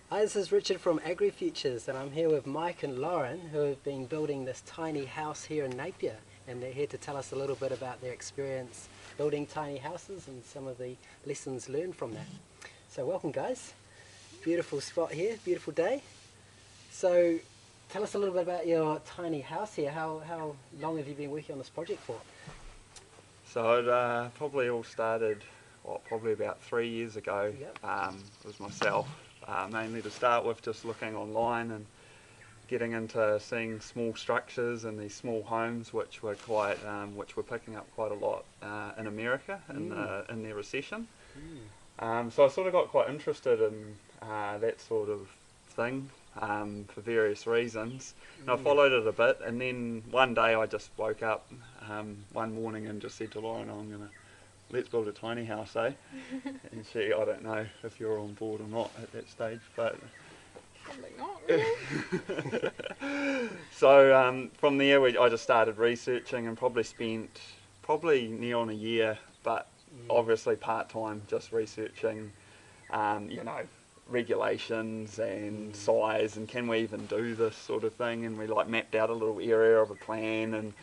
Hi, this is Richard from AgriFutures, and I'm here with Mike and Lauren, who have been building this tiny house here in Napier, and they're here to tell us a little bit about their experience building tiny houses and some of the lessons learned from that. So welcome, guys. Beautiful spot here, beautiful day. So tell us a little bit about your tiny house here. How long have you been working on this project for? So it probably all started, probably about 3 years ago. Yep. It was myself, mainly to start with, just looking online and getting into seeing small structures and these small homes, which were which were picking up quite a lot in America in their recession. So I sort of got quite interested in that sort of thing for various reasons. And I followed it a bit, and then one day I just woke up one morning and just said to Lauren, let's build a tiny house, eh? And I don't know if you're on board or not at that stage, but... Probably not really. So from there I just started researching and probably spent near on a year, but obviously part-time, just researching, regulations and size and can we even do this sort of thing, and we mapped out a little area of a plan and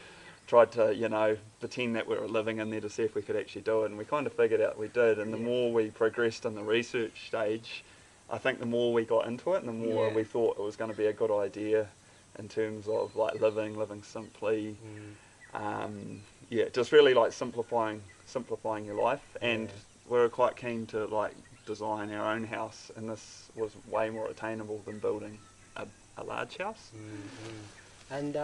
tried to pretend that we were living in there to see if we could actually do it, and we kind of figured out we did. And the more we progressed in the research stage, I think the more we got into it and the more we thought it was going to be a good idea in terms of living simply, just really simplifying your life. And we were quite keen to design our own house, and this was way more attainable than building a large house. And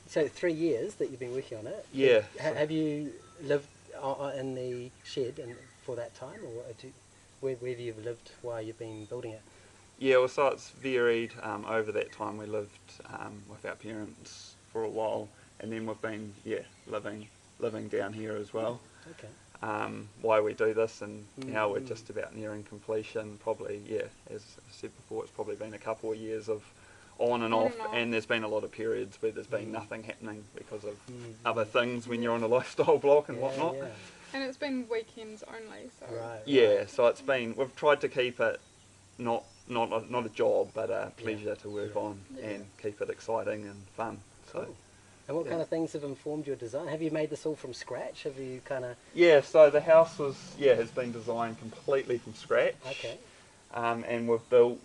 so 3 years that you've been working on it. Yeah. Have you lived in the shed for that time, or where have you lived while you've been building it? Yeah, well, so it's varied. Over that time we lived with our parents for a while, and then we've been living down here as well. Okay. Why we do this, and now we're just about nearing completion. Probably, as I said before, it's probably been a couple of years of on and off, and there's been a lot of periods where there's been nothing happening because of other things when you're on a lifestyle block and whatnot. Yeah. And it's been weekends only, so... Right. So we've tried to keep it not a job, but a pleasure to work on, and keep it exciting and fun. So. Cool. And what kind of things have informed your design? Have you made this all from scratch? Have you kind of... Yeah, so the house has been designed completely from scratch. Okay. And we've built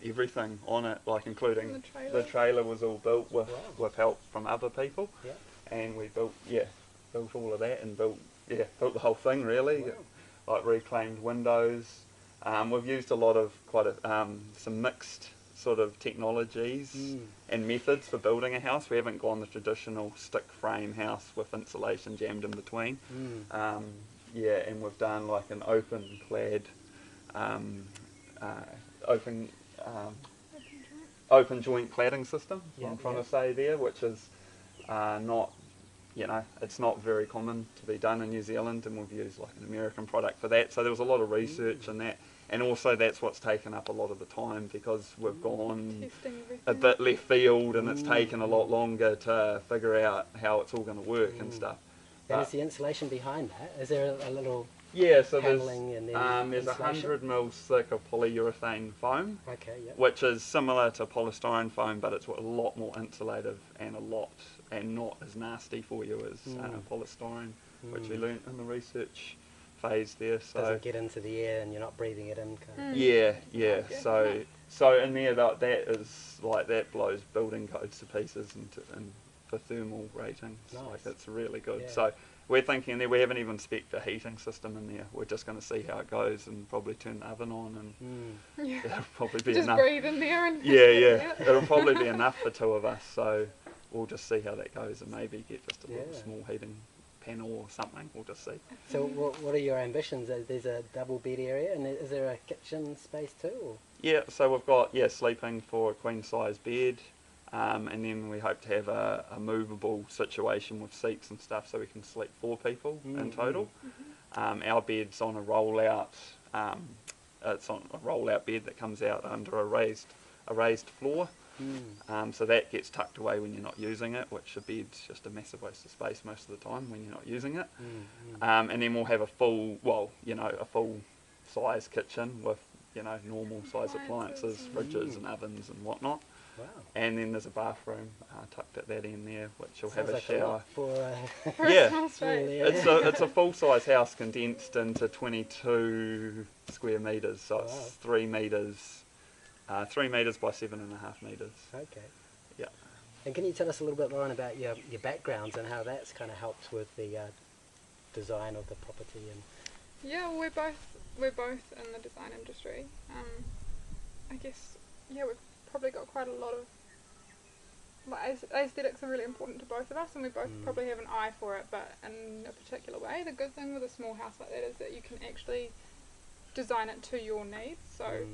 everything on it, including the trailer was all built with help from other people. Yeah. And we built all of that and built the whole thing really. Wow. Reclaimed windows. We've used a lot of some mixed sort of technologies and methods for building a house. We haven't gone the traditional stick frame house with insulation jammed in between. And we've done an open clad, open joint cladding system. I'm trying to say there, which is not, it's not very common to be done in New Zealand, and we've used an American product for that. So there was a lot of research in that. And also that's what's taken up a lot of the time, because we've gone a bit left field, and it's taken a lot longer to figure out how it's all going to work and stuff. And is the insulation behind that? Is there a little so paneling and then there's 100 mils thick of polyurethane foam, which is similar to polystyrene foam, but it's a lot more insulative and not as nasty for you as polystyrene, which we learnt in the research phase there. So doesn't get into the air and you're not breathing it in. So in there that blows building codes to pieces and for thermal ratings. Nice. It's really good. So we're thinking there, we haven't even spec'd a heating system in there. We're just going to see how it goes and probably turn the oven on, and that'll probably be just enough. Breathe in there and it'll probably be enough for two of us. So we'll just see how that goes, and maybe get just a little small heating panel or something. We'll just see. So what are your ambitions? There's a double bed area, and is there a kitchen space too? Or? Yeah, so we've got sleeping for a queen size bed, and then we hope to have a movable situation with seats and stuff, so we can sleep 4 people in total. Our bed's on a rollout. It's on a rollout bed that comes out under a raised floor. So that gets tucked away when you're not using it, which a bed's just a massive waste of space most of the time when you're not using it. And then we'll have a full size kitchen with you know, normal size appliances, fridges and ovens and whatnot. Wow. And then there's a bathroom tucked at that end there, which will have Sounds a like shower. lot for Yeah. Small space. It's a full-size house condensed into 22 square metres, so Wow. it's 3 metres, 3 metres by 7.5 metres. Okay. Yeah. And can you tell us a little bit, Lauren, about your backgrounds and how that's kind of helped with the design of the property? And Yeah, we're both in the design industry. I guess we've probably got quite a lot of aesthetics are really important to both of us, and we both probably have an eye for it, but in a particular way. The good thing with a small house like that is that you can actually design it to your needs. So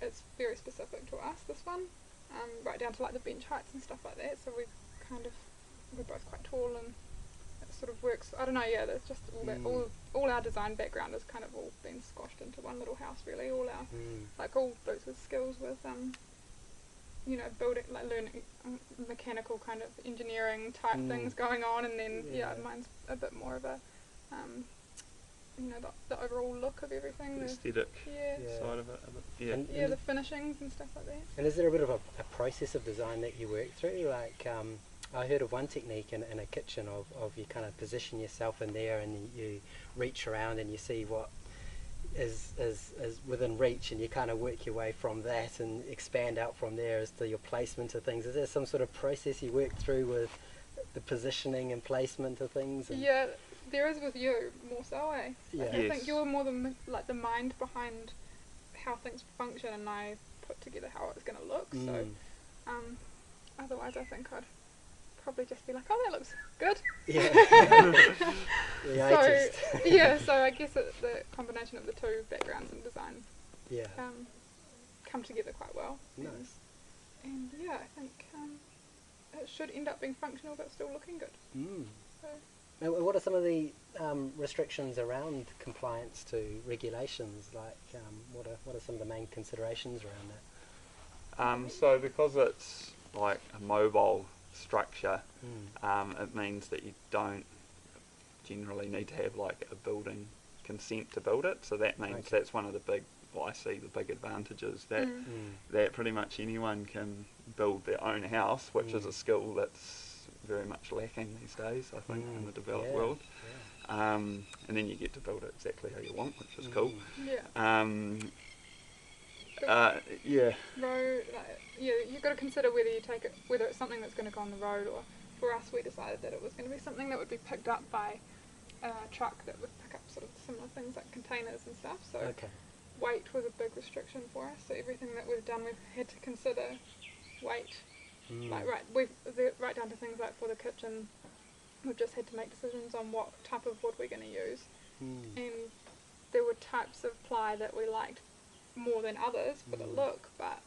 it's very specific to us, this one, right down to like the bench heights and stuff like that. So we're both quite tall, and it sort of works. I don't know. Yeah, there's just all our design background has kind of all been squashed into one little house. Really, all our like all those with skills with you know, building, like learning mechanical kind of engineering type things going on, and then mine's a bit more of a you know, the overall look of everything, The aesthetic side of it. Yeah. And the finishings and stuff like that. And is there a bit of a process of design that you work through? Like, I heard of one technique in a kitchen of you kind of position yourself in there, and you reach around and you see what is within reach, and you kind of work your way from that and expand out from there as to your placement of things. Is there some sort of process you work through with the positioning and placement of things? And Yeah, there is with you more so, eh? Yeah. Like, I think you're more like the mind behind how things function, and I put together how it's going to look. So, otherwise, I think I'd probably just be like, oh, that looks good. So I guess the combination of the two backgrounds and design come together quite well. Nice. And I think it should end up being functional but still looking good. So, And what are some of the restrictions around compliance to regulations? Like, what are some of the main considerations around that? So because it's like a mobile structure, it means that you don't generally need to have like a building consent to build it. So that means that's one of the big, I see the big advantages, that that pretty much anyone can build their own house, which is a skill that's very much lacking these days, I think, in the developed world. And then you get to build it exactly how you want, which is cool. Road, you've got to consider whether you take it, whether it's something that's going to go on the road, or for us we decided that it was going to be something that would be picked up by a truck that would pick up sort of similar things like containers and stuff. So weight was a big restriction for us. So everything that we've done, we've had to consider weight. Like right down to things like for the kitchen, we've just had to make decisions on what type of wood we're going to use, and there were types of ply that we liked more than others for the look, but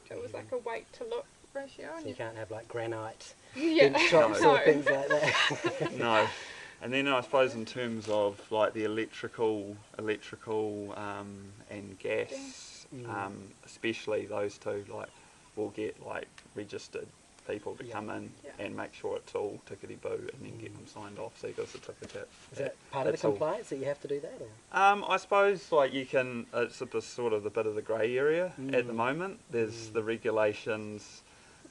it was like a weight to look ratio. So you can't have like granite shops or things like that. No. And then I suppose in terms of like the electrical and gas, especially those two, like we'll get like registered people to come in and make sure it's all tickety-boo, and then get them signed off so you got a certificate. Is that part of the compliance that you have to do that? Or? I suppose like you can, it's sort of the bit of the grey area at the moment. There's the regulations,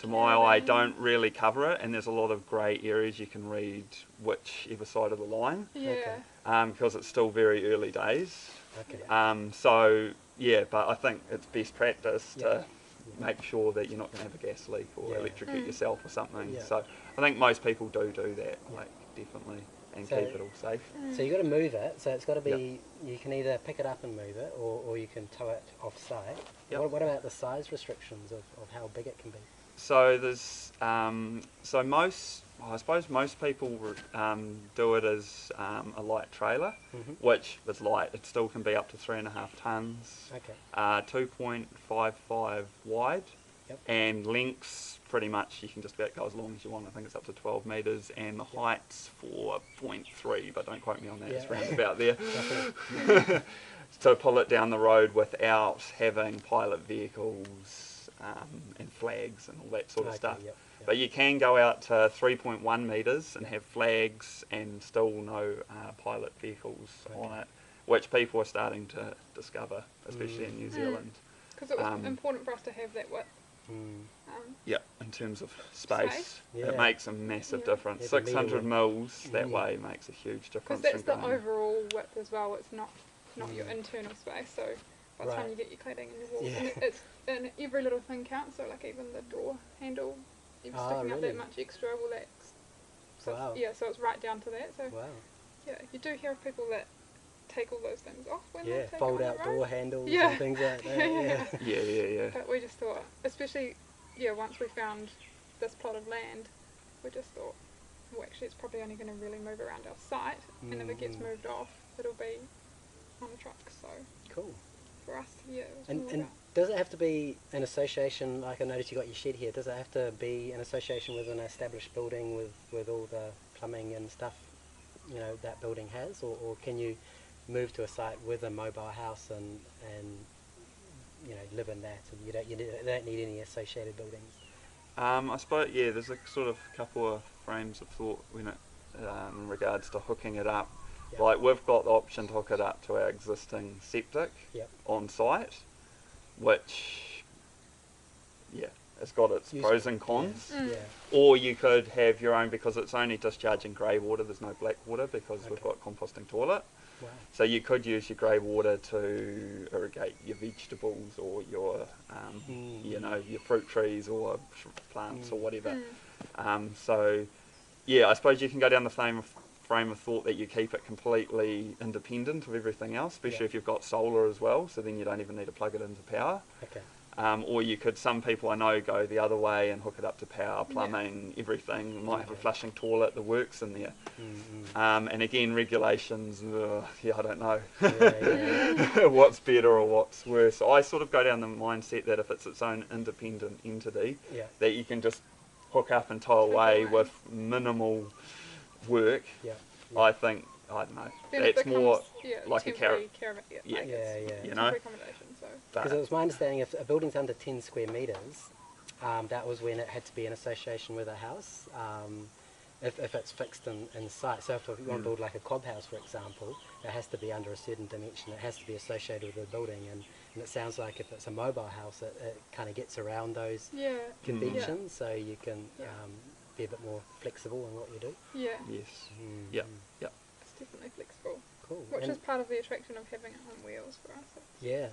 to my eye, don't really cover it, and there's a lot of grey areas you can read whichever side of the line, because it's still very early days. But I think it's best practice to make sure that you're not going to have a gas leak or electrocute yourself or something. So I think most people do that, like definitely, and keep it all safe. So you've got to move it, so it's got to be, you can either pick it up and move it, or you can tow it off-site. What about the size restrictions of how big it can be? So there's, I suppose most people do it as a light trailer, which is light. It still can be up to 3.5 tons, 2.55 wide, and lengths pretty much you can just about go as long as you want. I think it's up to 12 metres, and the height's 4.3, but don't quote me on that, it's round about there. To pull it down the road without having pilot vehicles and flags and all that sort of stuff. But you can go out to 3.1 metres and have flags and still no pilot vehicles on it. which people are starting to discover, especially in New Zealand. Because it was important for us to have that width. Yeah, in terms of space, Space. Yeah. it makes a massive difference. Yeah, the meter 600 width. mils that way makes a huge Because difference. that's the overall width as well. It's not your internal space. So by the time Right. you get your cladding and your walls, Yeah. and every little thing counts. So like even the door handle, you're sticking up really? that much extra. Well, that's so Wow. so it's right down to that. So Wow. yeah, you do hear of people that take all those things off when Yeah, they take fold it on out the road. door handles Yeah. and things like that. Yeah. Yeah. But we just thought, especially, once we found this plot of land, we just thought, well, actually, it's probably only going to really move around our site, and if it gets moved off, it'll be on a truck. So Cool. for us, it was And more and about- does it have to be an association? Like I noticed you got your shed here. Does it have to be an association with an established building with all the plumbing and stuff, that building has, or can you move to a site with a mobile house and live in that, and you don't need any associated buildings? I suppose, there's a sort of couple of frames of thought when in regards to hooking it up. Yep. Like we've got the option to hook it up to our existing septic Yep. on site, which, it's got its pros and cons. Yeah. Or you could have your own, because it's only discharging grey water, there's no black water because we've Okay. got composting toilet. Wow. So you could use your grey water to irrigate your vegetables or your, your fruit trees or plants or whatever. So, I suppose you can go down the same frame of thought that you keep it completely independent of everything else, especially if you've got solar as well, so then you don't even need to plug it into power. Okay. Or you could, some people I know go the other way and hook it up to power, plumbing, everything. You might have a flushing toilet, the works in there. And again, regulations, I don't know what's better or what's worse. I sort of go down the mindset that if it's its own independent entity, that you can just hook up and tow away with minimal work. I think, I don't know, then that's it becomes, more like a temporary carrot. temporary accommodation. So Because it was my understanding if a building's under 10 square metres, that was when it had to be in association with a house, if it's fixed in site. So if you want to build like a cob house, for example, it has to be under a certain dimension. It has to be associated with the building. And it sounds like if it's a mobile house, it kind of gets around those conventions, so you can be a bit more flexible in what you do. yeah, Yes. it's definitely flexible. Cool. Which And is part of the attraction of having it on wheels for us. yeah.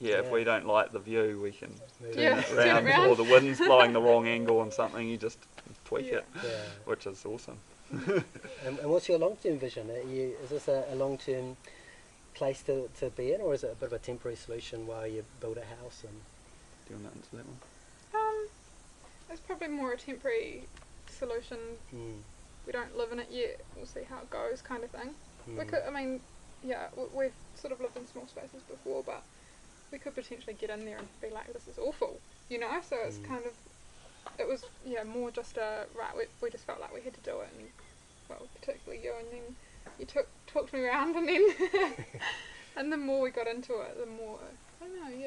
If we don't like the view, we can Move turn it. it around, or the wind's blowing the wrong angle on something, you just tweak it, Yeah. which is awesome. And what's your long-term vision? Is this a long-term place to be in, or is it a bit of a temporary solution while you build a house? And Do you want to answer that one? It's probably more a temporary solution. We don't live in it yet. We'll see how it goes, kind of thing. We could, we've sort of lived in small spaces before, but we could potentially get in there and be like, this is awful, So it's kind of, it was more just we just felt like we had to do it, and well, particularly you, and then you talked me around, and then and the more we got into it, the more I don't know.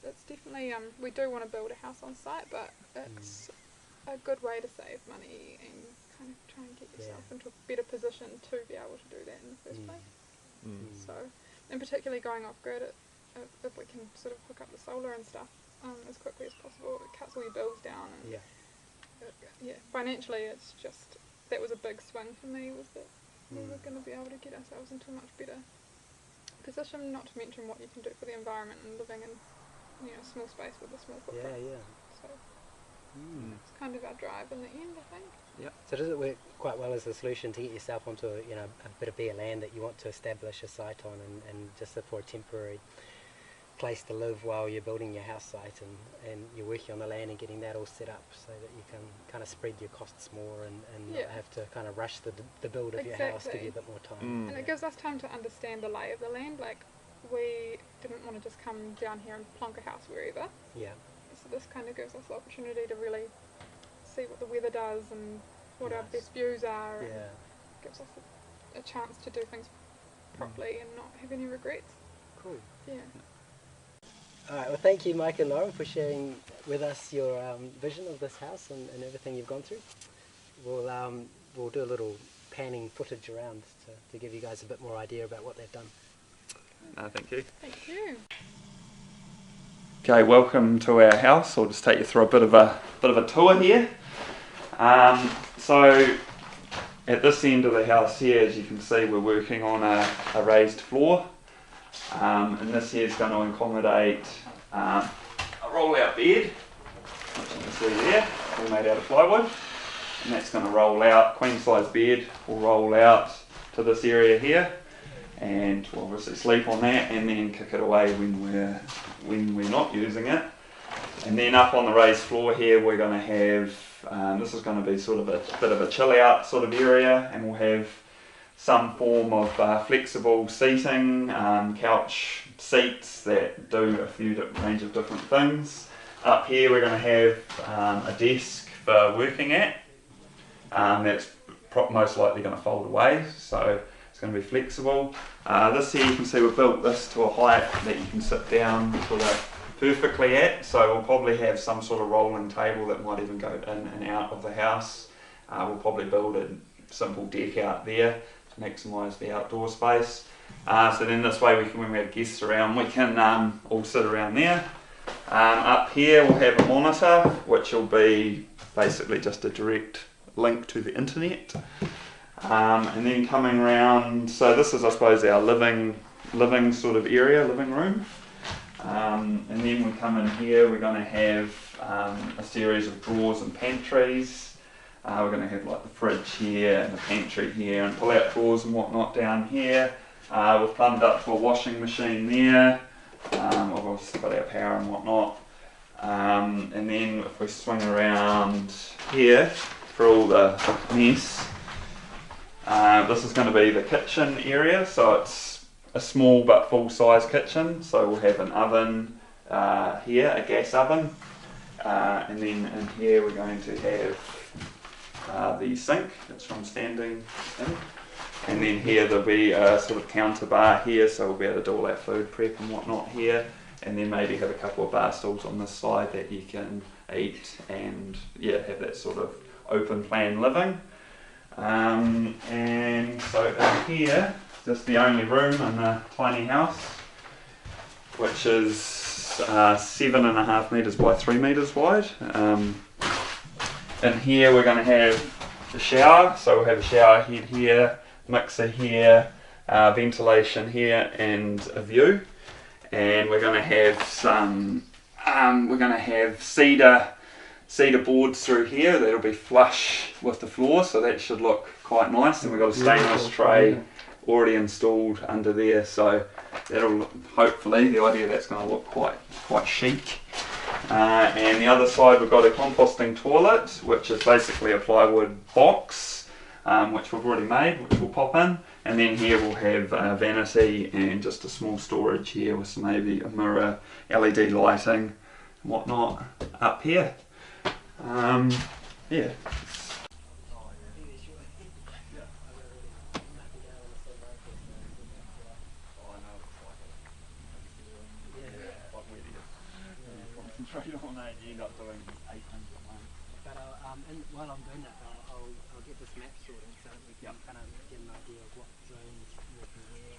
It's definitely we do want to build a house on site, but it's a good way to save money and kind of try and get yourself into a better position to be able to do that in the first place. So, and particularly going off grid, if we can sort of hook up the solar and stuff as quickly as possible, it cuts all your bills down. And financially, it's just that was a big swing for me, was that we were going to be able to get ourselves into a much better position. Not to mention what you can do for the environment and living in a small space with a small footprint. So it's kind of our drive in the end, I think. so does it work quite well as a solution to get yourself onto a bit of bare land that you want to establish a site on, and just for a temporary place to live while you're building your house site, and you're working on the land and getting that all set up so that you can kind of spread your costs more and not have to kind of rush the build of your house, give you a bit more time. And it gives us time to understand the lay of the land. Like, we didn't want to just come down here and plonk a house wherever. So this kind of gives us the opportunity to really see what the weather does and what our best views are, and gives us a chance to do things properly and not have any regrets. Cool. Yeah. Alright, well thank you Mike and Lauren for sharing with us your vision of this house and everything you've gone through. We'll do a little panning footage around to give you guys a bit more idea about what they've done. No, thank you. Thank you. Okay, welcome to our house. I'll just take you through a bit of a tour here. So at this end of the house here, as you can see, we're working on a raised floor, and this here is going to accommodate a roll-out bed, which you can see there, all made out of plywood, and that's going to roll out. Queen-size bed will roll out to this area here, and we'll obviously sleep on that, and then kick it away when we're not using it. And then up on the raised floor here, we're going to have, this is going to be sort of a bit of a chill out sort of area, and we'll have some form of flexible seating, couch seats that do a range of different things. Up here we're going to have a desk for working at, that's most likely going to fold away, so it's going to be flexible. This here, you can see we've built this to a height that you can sit down sort of perfectly at, so we'll probably have some sort of rolling table that might even go in and out of the house. We'll probably build a simple deck out there to maximise the outdoor space. So then this way, when we have guests around, we can all sit around there. Up here we'll have a monitor, which will be basically just a direct link to the internet. And then coming around, so this is I suppose our living sort of area, living room. And then we come in here, we're going to have a series of drawers and pantries. We're going to have like the fridge here and the pantry here, and pull-out drawers and whatnot down here. We've plumbed up to a washing machine there. We've obviously got our power and whatnot. And then if we swing around here for all the mess, this is going to be the kitchen area. So it's a small but full-size kitchen. So we'll have an oven here, a gas oven, and then in here we're going to have the sink that's from standing in. And then here there'll be a sort of counter bar here, so we'll be able to do all our food prep and whatnot here. And then maybe have a couple of bar stools on this side that you can eat and have that sort of open plan living. And so in here, just the only room in the tiny house, which is 7.5 metres by 3 metres wide. In here we're going to have a shower, so we'll have a shower head here, mixer here, ventilation here, and a view. And we're going to have some, cedar boards through here that'll be flush with the floor, so that should look quite nice. And we've got a stainless tray already installed under there, so that'll hopefully, the idea that's going to look quite chic. And the other side we've got a composting toilet, which is basically a plywood box, which we've already made, which we'll pop in. And then here we'll have a vanity and just a small storage here with some, maybe a mirror, LED lighting and whatnot up here. Yeah. But and while I'm doing that, I'll get this map sorted so that we can kind of get an idea of what zones we can wear.